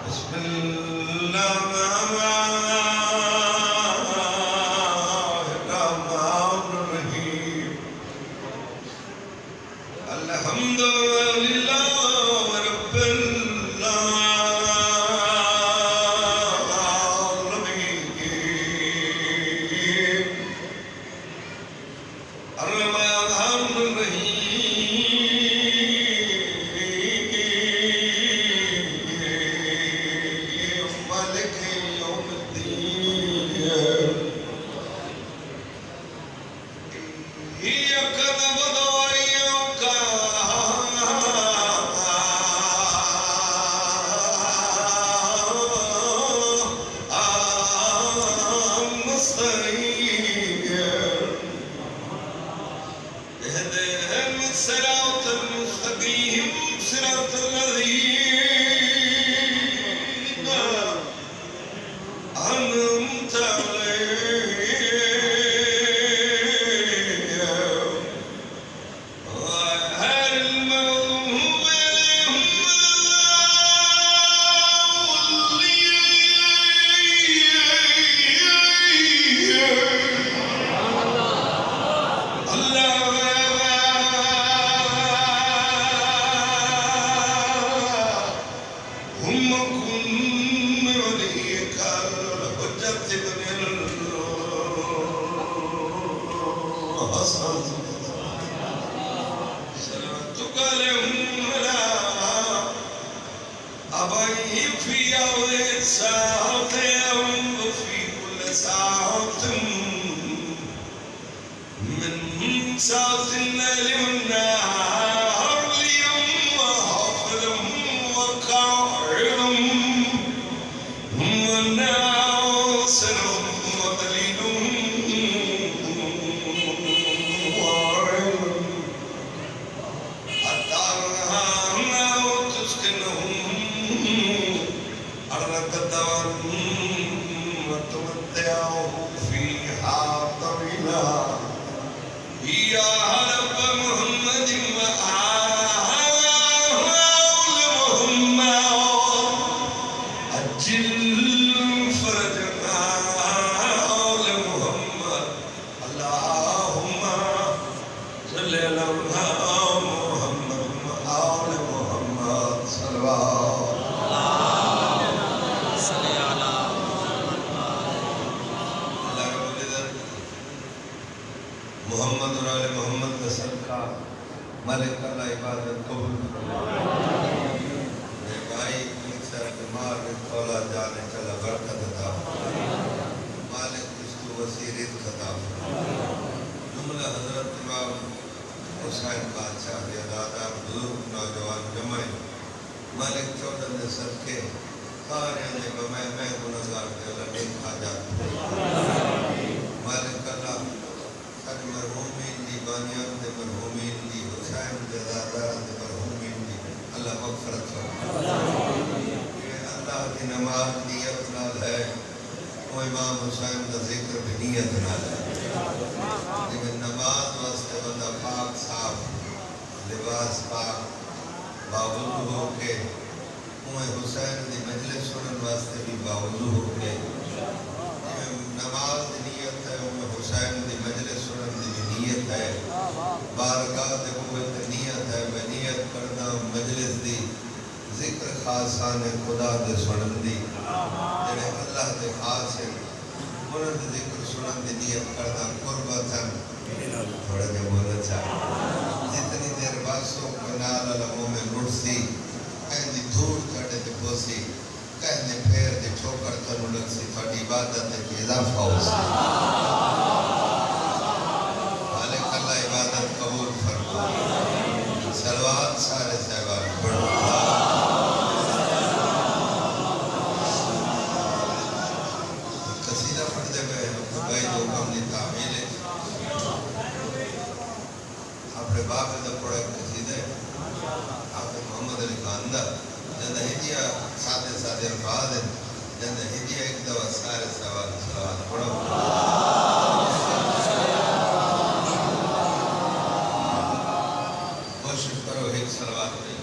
बिस्मिल्लाहिर्रहमानिर्रहीम। अल्हम्दुलिल्लाहि रब्बिल आलमीन। अर्रहमानिर्रहीम। मालिक यौमिद्दीन। इय्याका नअबुदु व इय्याका नस्तईन। اهدنا الصراط المستقيم صراط الذين أنعمت عليهم غير المغضوب عليهم اللهم كن وليك الحجة بن الحسن صلواتك عليهم وعلى أبيه في يوم ساعة وفي كل ساعة من ساعة الليل والنهار ليوم وحافظهم وقاعدهم وناصرهم ودليلهم وعلم حتى وتسكنهم أرضك وتمتعه فيها طويلا يا رب محمد وآل محمد أجل فرجنا آل محمد اللهم صل على محمد وآل محمد صلوات मोहम्मद और आले मोहम्मद का सदका मालिक अल्लाह इबादत कबूल मेरे भाई अक्सर बीमार में तौला जाने चला बरकत अता मालिक कुछ वसीरत खता जुमला हजरत इमाम हुसैन बादशाह के दादा बुजुर्ग नौजवान जमाए मालिक 14 ने सदके सारे ने मैं गुनहगार के अल्लाह ने खाजा मालिक अल्लाह मरहूमीन दी बानियान दे मरहूमीन दी हुसैन दे दादार दे मरहूमीन दी अल्लाह मगफरत फरमा ये अल्लाह की नमाज नियत नाल है वो इमाम हुसैन का जिक्र भी नियत नाल है लेकिन नमाज वास्ते बंदा पाक साफ लिबास पाक बावजूद हो के वो हुसैन दी मजलिस सुनने वास्ते भी बावजूद हो के नमाज दी नियत है वो हुसैन दी मजलिस सुनने दी नियत है बारगाह दे कुव्वत नियत है मैं नियत करना मजलिस दी जिक्र खासा ने खुदा दे सुनन दी जेड़े अल्लाह दे खास है उन्हां दे जिक्र सुनन दी नियत करना कुर्बतन थोड़ा जे बोलना चाह जितनी देर बासों कनाल लमो में मुड़सी कहंदी धूड़ कटे ते पोसी कहने फेर दे ठोकर तनु लगसी थोड़ी इबादत में इजाफा हो मालिक अल्लाह इबादत कबूल फरमा सलवात सारे सहबान पढ़ो कसीदा पढ़ते गए भाई जो कम दी तामील है अपने बाप ने पढ़ा कसीदे आपने मोहम्मद अली खान दा जंदा हिदिया सादे सादे अल्फाज है जंदा हिदिया एक दवा सारे सवाल सवाल पढ़ो कोशिश करो एक सलवात में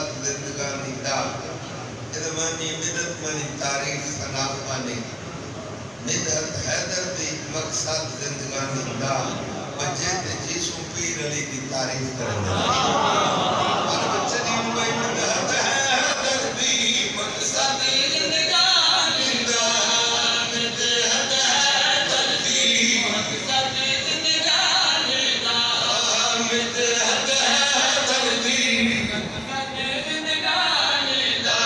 मकसद जिंदगानी दा इदमानी बिदत मनी तारीख सनाफ मानी निदत हैदर दी मकसद जिंदगानी दा बच्चे ते जीसू पीर अली की तारीफ करने और बच्चे दी भाई निदत हैदर दी मकसद जिंदगानी दा निदत हैदर दी मकसद जिंदगानी दा निदत हैदर दी मकसद जिंदगानी दा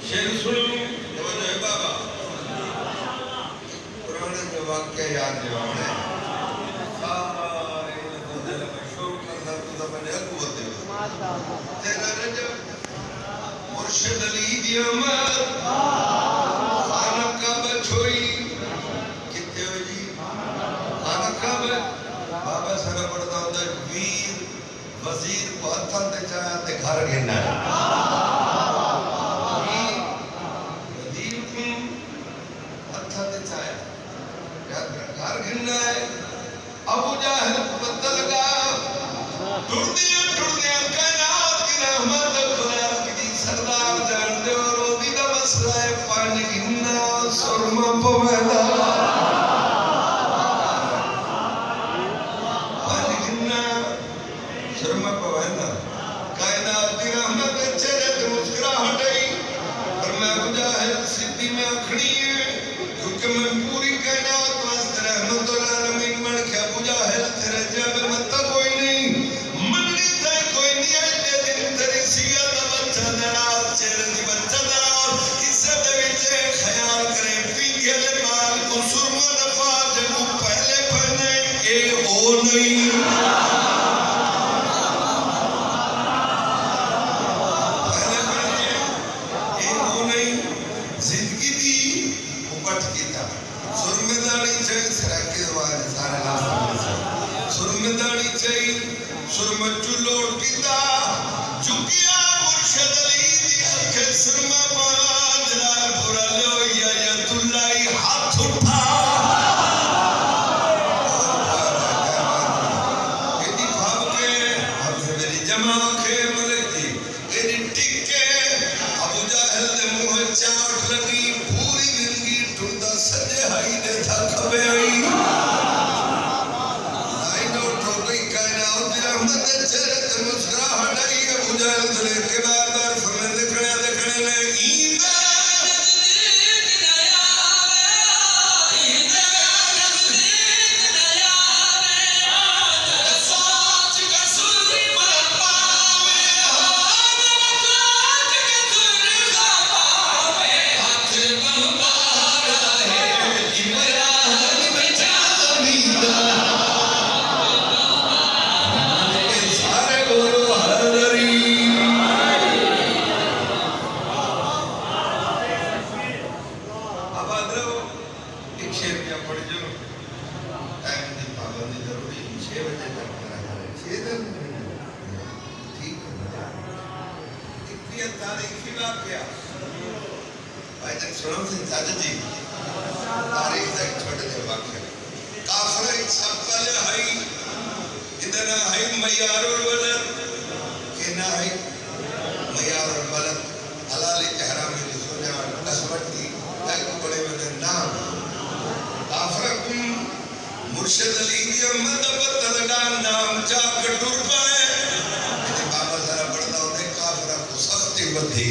शेर सुनो तवज्जो है बाबा पुराने जो वाक्य याद दिलाने सारे बंदे का शौक करना तो बने कुवत दे माशाअल्लाह तेरा रजब मुर्शिद अली दी अमर खानका बछोई किथे हो जी खानका बाबा सारा पढ़दा होंदा वीर वजीर को हत्था ते चाया ते घर गिनना अबू जाहिल पता लगा टुरदियां कायनात की रहमत खुदा की सरदार जान दे और ओदी दा मसला है पानी गिनना सुरमा पवेदा पानी गिनना सुरमा पवेदा कायनात की रहमत चेहरे ते मुस्कुराहट आई पर मैं अबू जाहिल सिद्धी में अखड़ी है क्योंकि मैं पूरी कायनात वास्ते रहमतुल आलमीन बन के अबू जाहिल तेरे जब मत कोई नहीं मननी ते कोई नहीं है ते दिन तेरी सिया दा बच्चा दराज चेहरे दी बच्चा दराज इज्जत दे विच ख्याल करे पीके ले माल को सुरमा नफा जब पहले पहने ए ओ नहीं पहले पहने ए ओ नहीं जिंदगी दी उपट कीता सुरमेदानी चाहिए सराके वाले सारे लास्ट सुरमेदानी चाहिए सुरमचू लोड कीता चुकिया मुर्शिद अली दी अखे सुरमा पांच लाल बुरा लो या तुल्लाई हाथ उठा एदी भाव के हमसे मेरी जमा के मलिक दी एदी टिके अबू जाहिल दे मुंह चाट लगी पूरी जिंदगी टुरदा सजे हाई दे था खबे आई लाइनो ठोकई कायनात दी रहमत चेहरे ते मुस्कुराहट आई अबू जाहिल दे के बार-बार फरमान देखने ले ईंदा नजदीक नया ईंदा नजदीक नया सोच का सुर पर पावे हाथ सोच के सुर का पावे हाथ बंबारा है इमरान में जानीदा सारे बोलो हरदरी अब आदरो एक शेर में पढ़ जो टाइम की पाबंदी जरूरी 6 बजे तक करा है 6 दिन ठीक है इतनी तारीखी वाकया भाई जन सुनो सिंह चाचा जी तारीख तक छोटे से वाकया काफिर एक सब पहले हई इतना हई मयारुल वलद के ना हई मयारुल वलद हलाल इहराम में सोने और कसवती तक बड़े बड़े नाम काफिर मुर्शिद अली दी अहमद बतलगा नाम जाग टुर पाए बाबा सारा पढ़ता होते काफिर को सस्ती बधी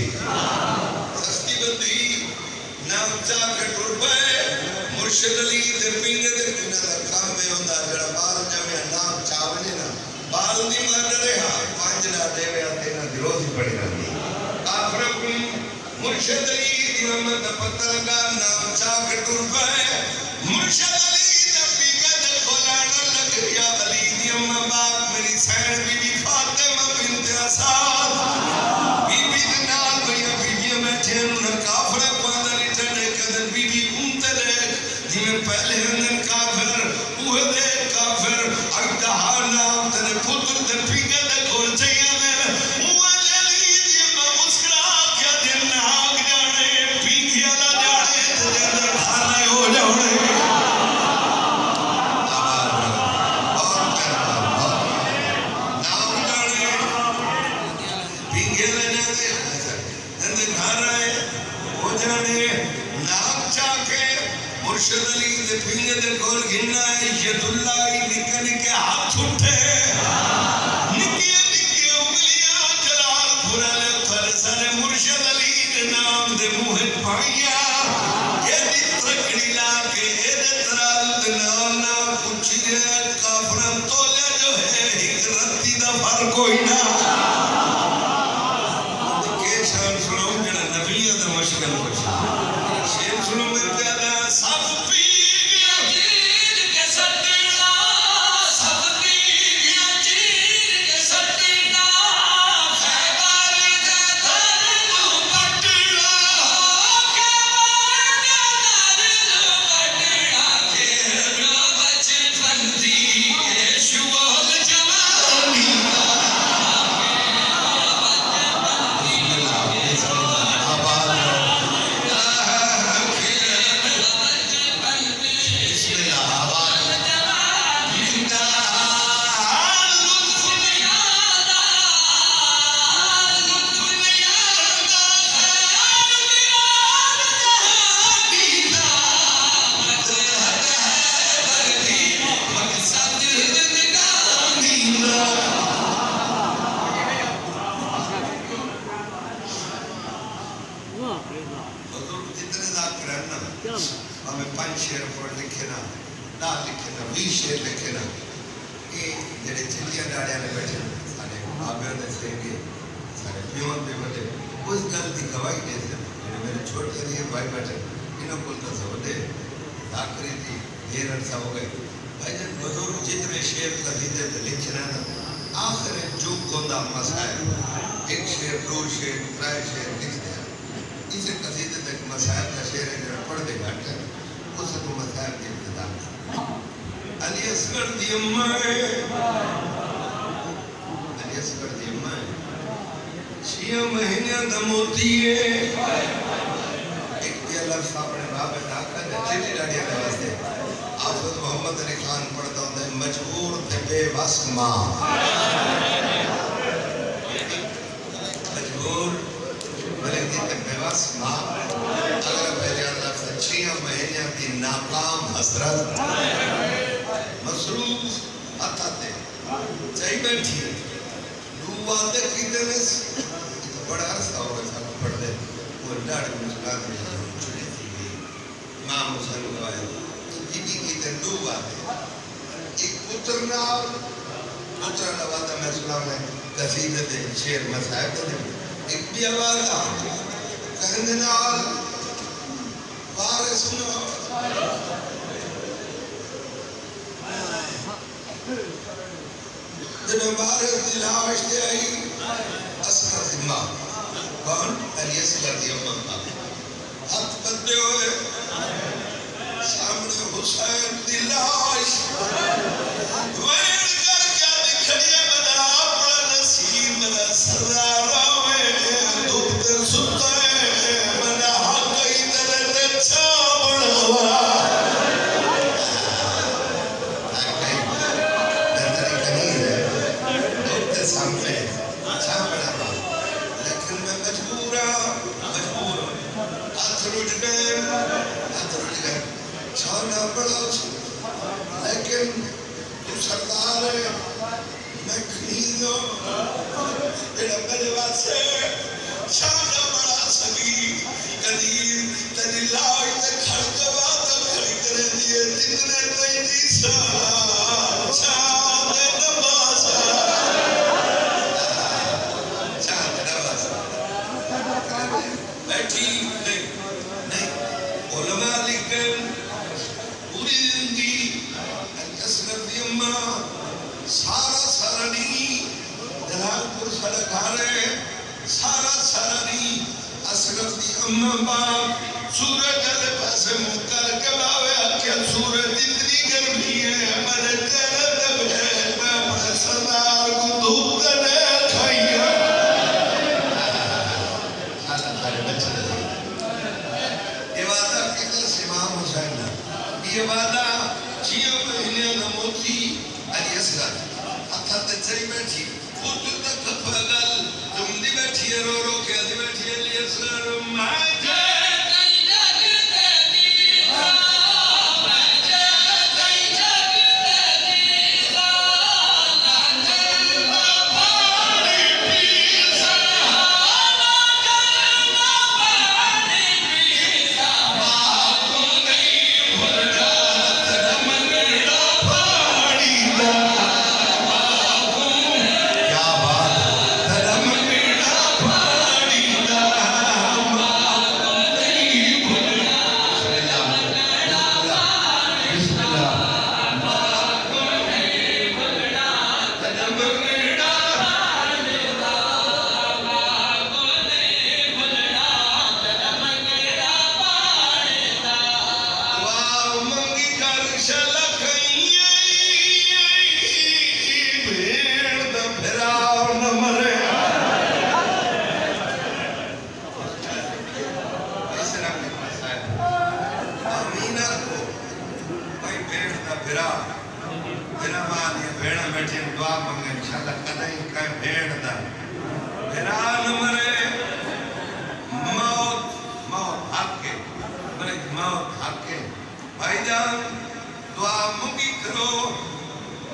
दी नाम चाक टुर पे मुर्शिद अली दे पिंगे दे बिना दा काम में होंदा जड़ा बाल जमे नाम चावने ना बाल दी मान रहा पांच ना देवे आते ना विरोधी पड़ी रहती आफरकुम मुर्शिद अली इमाम दा पता लगा नाम चाक टुर पे मुर्शिद अली दे पिंगे दे खोलाना लग या अली दी अम्मा बाप मेरी सैन बीबी फातिमा बिनत असाद बीबी दे नाल भैया बीबी मैं जेन न काफर पादा रिटने कदन बीबी उमतले जिमें पहले हंदन काफर उहे दे काफर अगदहा नाम तने पुत्र दे पिंगे दे खोल चाहिए मैं उहे अली दी अम्मा मुस्कुरा के दिन नाग जाने पिंगे वाला जाने तेरे अंदर खाना हो जाने मुर्शिद अली दे पिंगे दे कोल गिनना है यदुल्लाह निके निके हाथ उठे निके निके उंगलियां जलाल पुराले थले सारे मुर्शिद अली दे नाम दे मुंह पाइया ये दी तकड़ी ला के ये दे तराल दे नाम ना पूछी रे काफरन तोले जो है एक रत्ती दा फर्क कोई ना के शान सुनो जड़ा नबियां दा मशगल कुछ शेर सुनो मेरे प्यारा सब पी गया चीर के सटना सब पी गया चीर के सटना खैबर का दर्द पटना के दर्द पटना के बचपन दी शुगल जवानी हमें 5 शेर पढ़ लिखे ना 10 लिखे ना 20 शेर लिखे ना ये जेडे चिल्लियां डाड़ियां ने बैठे सारे बाबे ने सेंगे सारे प्योन पे बैठे उस गल की गवाही दे दे मेरे छोटे लिए भाई बैठे इन्हों को तो सब दे आखिरी थी देर अरसा हो गई भाई जब बुजुर्ग जितने शेर कसीदे पे लिखना ना आखिर जो कोंदा मसाइल एक शेर 2 शेर 3 शेर लिख दे इसे कसीदे तक मसाइल का शेर है जरा पढ़ दे घट उसे तो मसाइल की इब्तिदा अली असगर दी अम्मा अली असगर दी अम्मा 6 महीने दा मोती है एक भी लफ्ज़ अपने बाप ने कहा चिट्ठी डाड़ियां के वास्ते आफत मोहम्मद अली खान पढ़ता होता है मजबूर थे बेबस मां मजबूर भले दी ते बेबस मां अगर पहले लफ्ज़ 6 महीने की नाकाम हसरत मसरूफ अताते चाहिए बैठी दुआ दे कीते ने बड़ा अरसा हो गया सब पढ़ दे वो डाड़ मुस्कान में चुने थी मां मुसल गवाया बीबी कीते दुआ एक पुत्र नाल पुत्र नवादा में सुना में कसीदे दे शेर मसाइब दे एक भी आवाज कहने नाल बारे सुनो जब बारे दिलाश दे आई असर जिम्मा कौन अली असगर दी अम्मा हाथ बंदे हुए सामने हुसैन दी लाश वेड़ कर क्या दिखड़िया बना अपना नसीब मेरा सरदारा में दुबते सुते मना हक इधर अच्छा बढ़ावा लेकिन तू सरदार है मैं खरीदो तेरा मेरे वास्ते शाना बड़ा सगी कदी जितने कोई जीसा चांद नवासा चांद नवासा बैठी नहीं उलमा लिखन पूरी जिंदगी असगर दी अम्मा सारा नहीं जलालपुर सड़क आ रहे सारा नहीं असगर दी अम्मा बाप सूरज वाले पासे मुंह करके बावे आके सूरज इतनी गर्मी है मेरे तेरे दबे मैं अपने सरदार को धूप दे खाइया साला सारे बच्चे ये वादा किधर से इमाम हुसैन ये वादा जियो महीने न मोती अली असगर अथा ते चली बैठी पुत्र तक फगल तुम दी बैठी रो के दी बैठी अली असगर मैं भाईजान दुआ मंगी करो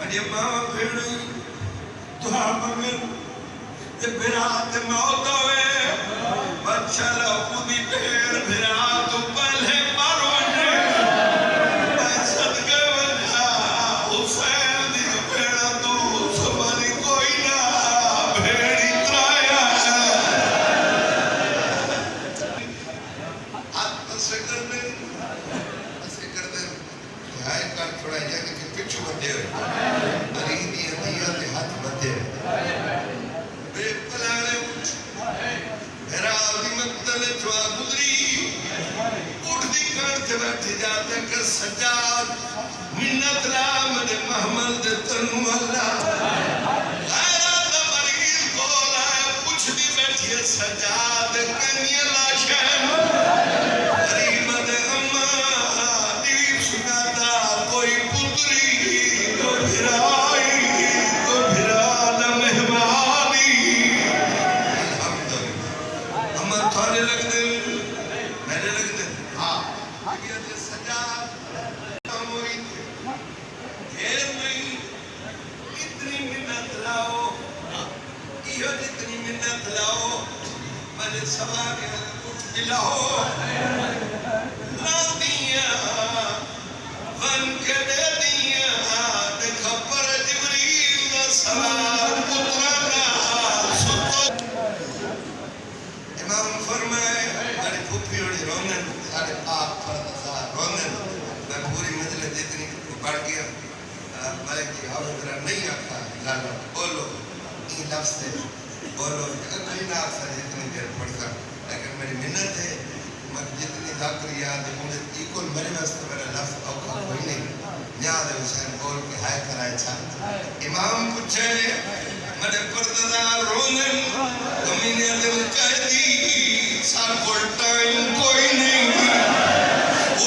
अरे मां भेड़ी दुआ मंगन ये बिरात मौत होवे बच्चा लौदी पेड़ बिरात पहले मारवने मैं सदके वजा हुसैन दी पेड़ तू सुमरी कोई ना भेड़ी त्राया हाथ से करने हाय कर थोड़ा जाके कि पिछू बंदे अरे दी अंदिया ते हाथ बंदे बे पलाने उठ मेरा दी मक्तल जवा गुजरी उठ दी कान ते बैठ जाते के सजाद मिन्नत राम दे महमल दे तनु अल्लाह गैरा दा मरीज को लाए पूछ दी बैठी सजाद कनिया लाशे बोलो कहीं ना आप जितनी देर पढ़ता लेकिन मेरी मिन्नत है मैं जितनी जाकर याद है मुझे इक्वल मेरे वास्ते मेरा लफ्ज़ औखा कोई नहीं याद है हुसैन बोल के हाय कराए छा इमाम पूछे मेरे पर्दादार रोनन कमीने दिल कैदी सार कोई टाइम कोई नहीं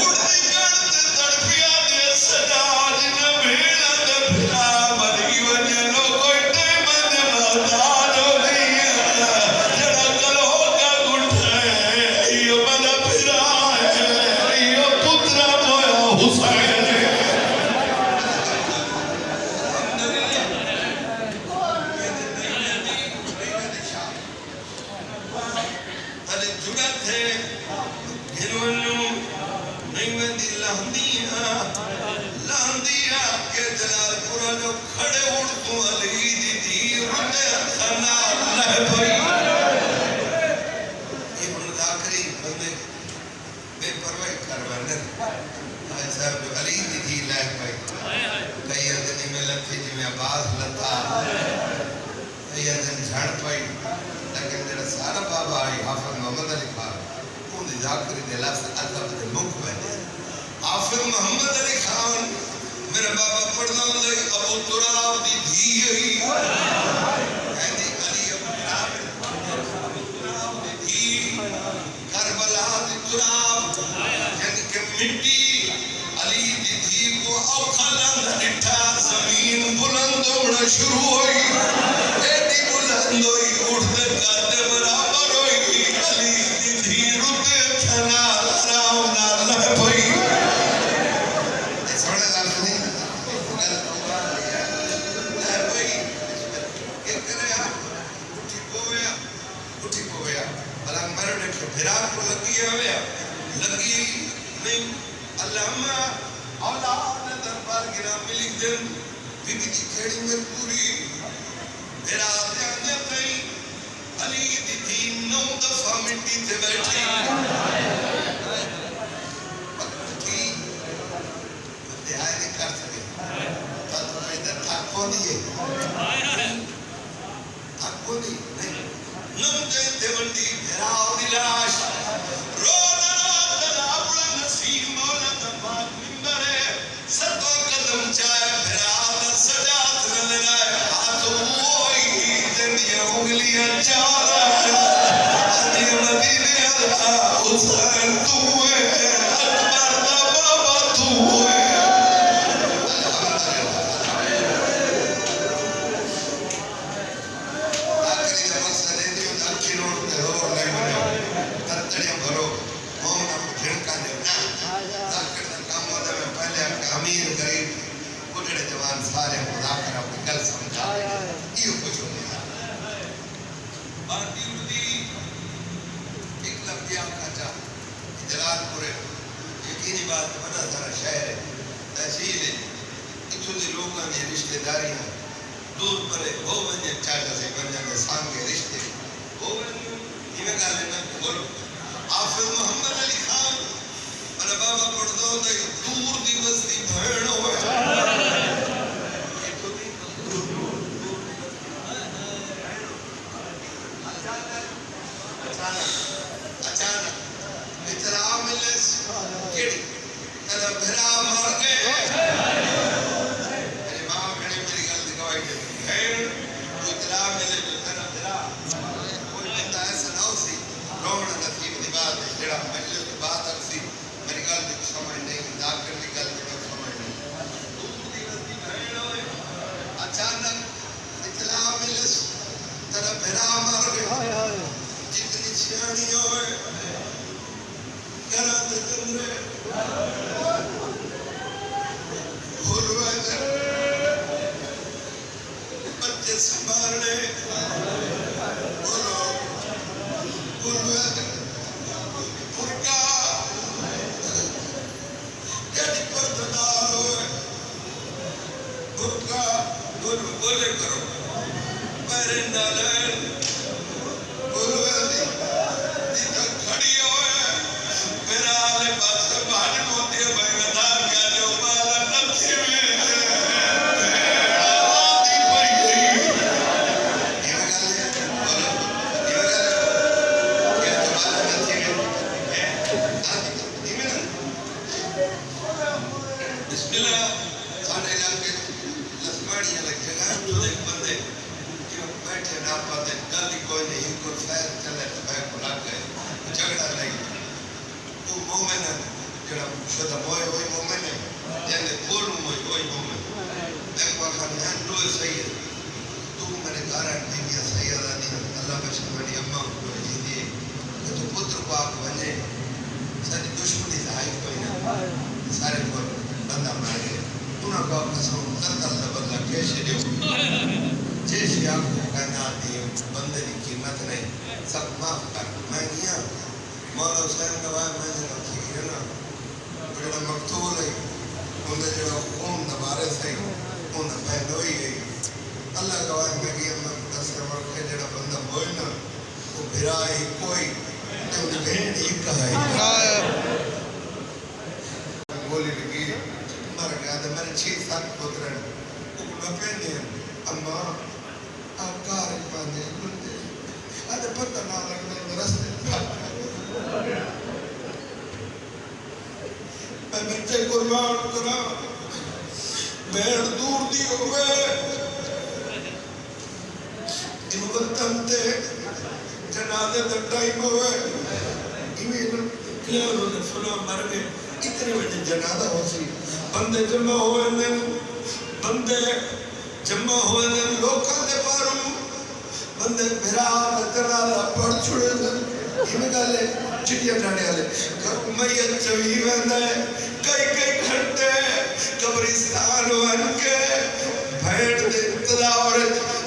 उड़ती करते तड़पिया दे सजाद न भेड़ा दे फिरा मरी वजह नो कोई टाइम दे मजा नहीं वेंदी लहंदिया लहंदिया के जलालपुरा जो खड़े उड़ तू अली दी दी रुने खना लह भई इब्न जाकरी बंदे बेपरवाह करवाने भाई साहब जो अली दी दी लह भई कई दिन में लथी जिमें आवाज लता कई दिन झड़ पाई लेकिन जरा सारा बाबा आई हाफिज मोहम्मद अली खान उन्हें जाकरी दे लफ्ज़ अदब दे मुख बने हाफिज मोहम्मद अली खान मेरा बाबा पढ़ना ले अबू तुराब दी धी ही कहती अली अबू तुराब दी धी करबला दी तुराब यानी कि मिट्टी अली दी धी को औखलंद निठा जमीन बुलंद होना शुरू हुई एडी बुलंद हुई उठते कद बराबर हुई अली दी धी रुते थना राम ना लह भई सोने लाल नहीं लह भई के करे उठी पोया भला मर ने फिरा को लगी होया लगी नहीं अल्लामा औलाद दरबार गिरा मिलिक दिन बिकी खेड़ी में पूरी मेरा आते कई अली दी थी 9 दफा मिट्टी से बैठी पक्की बंदे आए नहीं कर सके तो इधर थक को दिए नहीं नम जयते वंडी मेरा दिलाश रोना तलाबुल नसीम मौला दरबार मिंबरे सतो कदम चाहे फिराद सजात नजराए हाथ वोई जंदिया उंगलियां चारा अली मदीने अल्लाह हुसैन तू है अकबर दा बाबा तू है आखिरी दा मकसद है कि अखी रोड ते रोड नहीं बने तड़ियां भरो मोहम्मद को झिड़का दे ना जाकर दा काम होता है पहले अमीर गरीब बुढ़े जवान सारे खुदा कर अपनी गल समझा ये कुछ नहीं बात उड़ी एक लफ्ज़ का चा जलालपुर यकीनी बात बड़ा सारा शहर है तहसील है इथों के लोगों ने रिश्तेदारियां दूर परे हो वने चाचा से वने सांगे रिश्ते हो इवे गाल ना बोलो हाफिज मोहम्मद अली खान अरे बाबा पढ़दो तो दूर दी बस्ती भेड़ होए अचानक इतरा मिले केड़ी तेरा भरा मार गए मेरी मां मेरी गल दिखाई दे भेड़ इतरा मिले जो तेरा भरा कोई बंदा ऐसा ना हो सी रोमन नसीब दी बात है जेड़ा मजलिस की बात अक्सी मेरी गल दी समझ नहीं जाकर दी गल दी समझ नहीं दूसरी गलती भेड़ होए अचानक इतला मिले तेरा भरा मार गए जितनी सियानी होए करा दे तुमरे भूलवा दे बच्चे संभालने बोलो भूलवा दे पुरका यदि पर्दादार होए पुरका बोले करो पैरे डाले बोलवा दे खड़ी होए मेरा आले पास बाहर होती है भाई बता क्या जो बाला नक्शे में आती भाई ये क्या तो बाला नक्शे में आती में बिस्मिल्लाह सारे इलाके लसमानिया लग जगह तो एक बंदे जो बैठे ना पाते गली कोई नहीं को फैल चले तो बैठ बुला गए झगड़ा लगी वो मोमेन जरा शुद्ध मोए वही मोमेन है यानी बोलूं मोए वही मोमेन देखो खान यहाँ लो सही है तू मेरे कारण नहीं सही है नहीं अल्लाह बच्चे मेरी अम्मा को जीती है तो पुत्र को आप बने सारी दुश्मनी लायक कोई ना सारे को बंदा मार गए उन्हें को कसम कत्ल न बदला कैसे दे जैसे आपको कहना आती है बंदे की कीमत नहीं सब माफ कर मैं किया मौला हुसैन का भाई मैं रखी है ना जड़ा मकतूल है उनका जड़ा खून नवारे सही उन बहन होई है अल्लाह गवाह में कि मैं दस नंबर के जड़ा बंदा होए ना वो भिरा ही कोई तो उनकी बहन ही कहा गोली लगी मर गया तो मेरे 6-7 पुत्र उकड़ा पहने अम्मा आप कार पाने अरे पता ना लगने रास्ते मैं बच्चे कुर्बान करा बैठ दूर दी हुए इन वतन ते जनाजे दा टाइम हुए इन्हें क्लियर होने फुला मर गए इतने बजे जनाजा हो सी बंदे जमा हुए ने बंदे जमा हुए ने लोकां दे पारू बंदे मेरा जनाजा पढ़ छुड़े ने इन्हें गाले चिड़िया डाले वाले मैया चवी वेंदा है कई घंटे कब्रिस्तान वन के भेड़ दे तलावर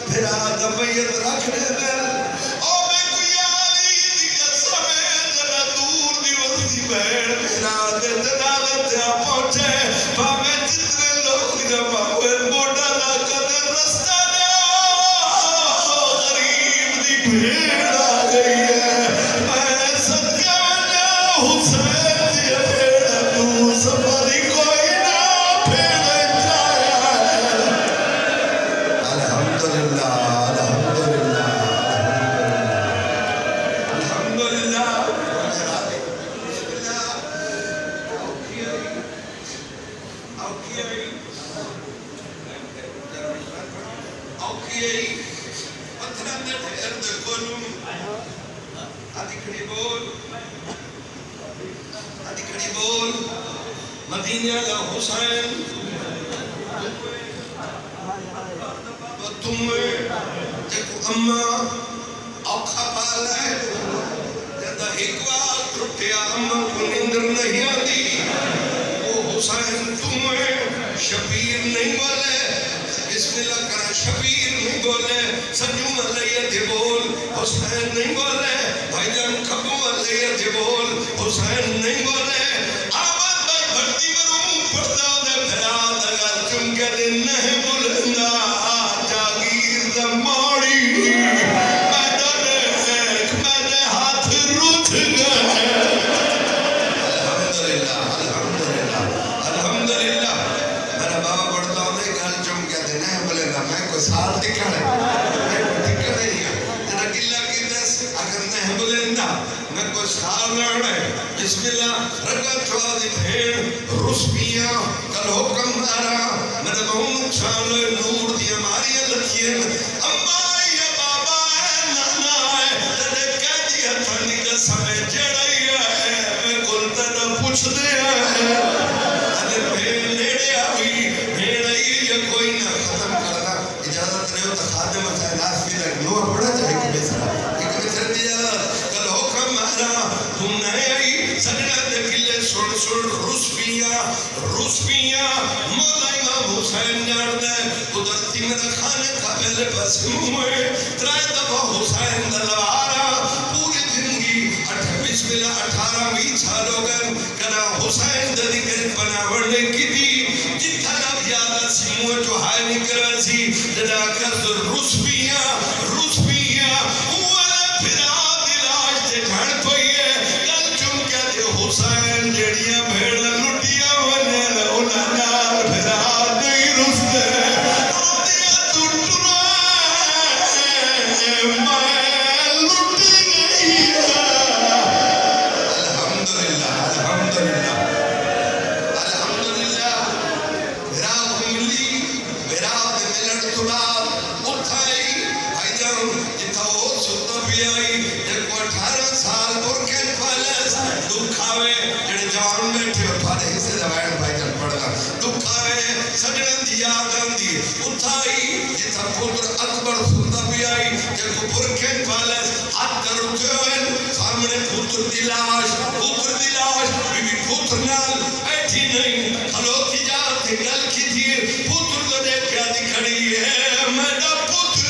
मेरा मैयत रखने दे ओ मैं कोई आली दी कसम है जरा दूर दी वसी भेड़ मेरा दे जनाज़े पहुंचे भावे जितने लोग जमा हुए मोटा ना कदर रास्ता दे गरीब दी भेड़ आ गई है मैं सदके वाला हुसैन दी भेड़ तू सफरी कोई ना भेड़ जाया अल्हम्दुलिल्लाह अल्हम्दुलिल्लाह अल्हम्दुलिल्लाह मदीने का हुसैन तुम देखो अम्मा औखा पाल है जब एक बार टूटिया अम्मा को नींद नहीं आती वो हुसैन तुम शबीर नहीं बोले बिस्मिल्लाह करा शबीर नहीं बोले संजू मलैया बोल हुसैन नहीं बोले भाईजान कबू मलैया बोल हुसैन नहीं बोले आवाज भाई भक्ति मरूं पड़ता दे भरा दगा चुमके दिन नहीं बुलंदा जागीर द माड़ी मैंने हाथ रुठ गए अल्हम्दुलिल्लाह अल्हम्दुलिल्लाह अल्हम्दुलिल्लाह मेरा बाबा पढ़ता हूं गल चुमके दिन नहीं बुलंदा मैं कोई साल दिखा है मैं कोई दिक्कत नहीं है तेरा गिल्ला की दस अगर नहीं बुलंदा मैं कोई साल लड़े बिस्मिल्लाह रगा चौड़ा दी भेड़ रुस्पिया कल हुक्म मारा मेरे बहुत नुकसान हुए नूर दी हमारी लखिए अम्मा या बाबा है नाना है तेरे कह दिया थानी का समय जड़ाई है मैं कुलता ना पूछ दे है अरे भेड़ नेड़े आई भेड़ आई या कोई ना खत्म करना इजाजत नहीं हो तो खादिम है नास भी लग नो पड़ा जाए कि बेसरा एक बेसरा दिया कल हुक्म मारा तुम नहीं आई सजना दे किले सुन सुन रुस्पिया मौला इमाम हुसैन जान दे कुदरती में खाने खाबेले बस मुए त्राय दफा हुसैन दलवारा पूरी जिंदगी 18 साल हो गए कना हुसैन ददी के बनावड़ने की थी जितना ना ज्यादा सिमुए जो हाय निकल सी जदा कर रुस्पिया वाला फिरा दिलाज ते घड़ पईए कल चुमके दे हुसैन जड़ियां भेड़ लुटिया वने उना नाल फिरा नहीं रुसते आदिया टुटना मैं लुटी गई अल्हम्दुलिल्लाह अल्हम्दुलिल्लाह अल्हम्दुलिल्लाह मेरा मिली मेरा मिलन तुला उठाई भाईजान जिथा वो सुता भी आई देखो 18 साल बुरके पैलेस दुखावे जेड़े जवान बैठे और फादे हिस्से दवाएं भाईजान पड़दा दुखावे सजन दी याद आंदी उठाई जिथा पुत्र अकबर सुता भी आई देखो बुरके पैलेस हाथ करुते सामने पुत्र दी लाश बीबी पुत्र नाल बैठी नहीं खलोती जाती गल की थी पुत्र तो देख क्या दी खड़ी है मेरा पुत्र